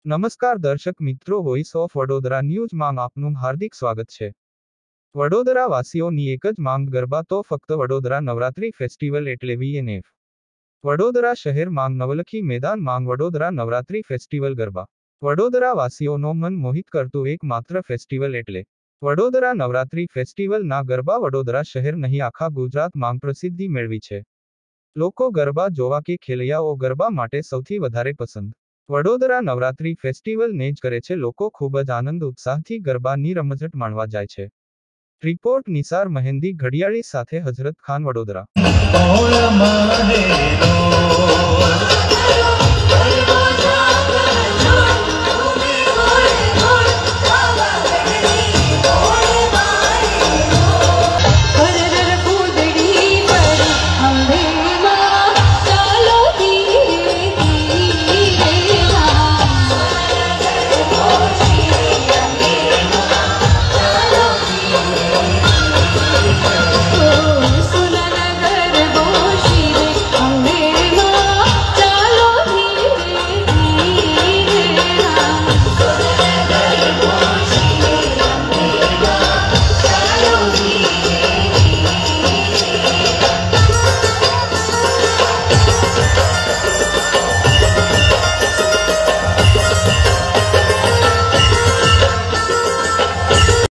નમસ્કાર દર્શક મિત્રો, વોઇસ ઓફ વડોદરા ન્યૂઝમાં આપનું હાર્દિક સ્વાગત છે। વડોદરા વાસીઓની એક જ માંગ ગરબા તો ફક્ત વડોદરા નવરાત્રી ફેસ્ટિવલ એટલે વીએનએફ। વડોદરા શહેર માંગ નવલખી મેદાન માંગ વડોદરા નવરાત્રી ફેસ્ટિવલ ગરબા। વડોદરા વાસીઓનો મન મોહિત કરતું એકમાત્ર ફેસ્ટિવલ એટલે વડોદરા નવરાત્રી ફેસ્ટિવલ ના ગરબા। વડોદરા શહેર નહીં આખા ગુજરાત માંગ પ્રસિદ્ધિ મેળવી છે। લોકો ગરબા જોવા કે ખેલૈયાઓ ગરબા માટે સૌથી વધારે પસંદ વડોદરા નવરાત્રી ફેસ્ટિવલ ને જ કરે છે। લોકો ખૂબ જ આનંદ ઉત્સાહથી ગરબાની રમઝટ માણવા જાય છે। રિપોર્ટ નિસાર મહેંદી ઘડિયાળી સાથે હજરત ખાન, વડોદરા।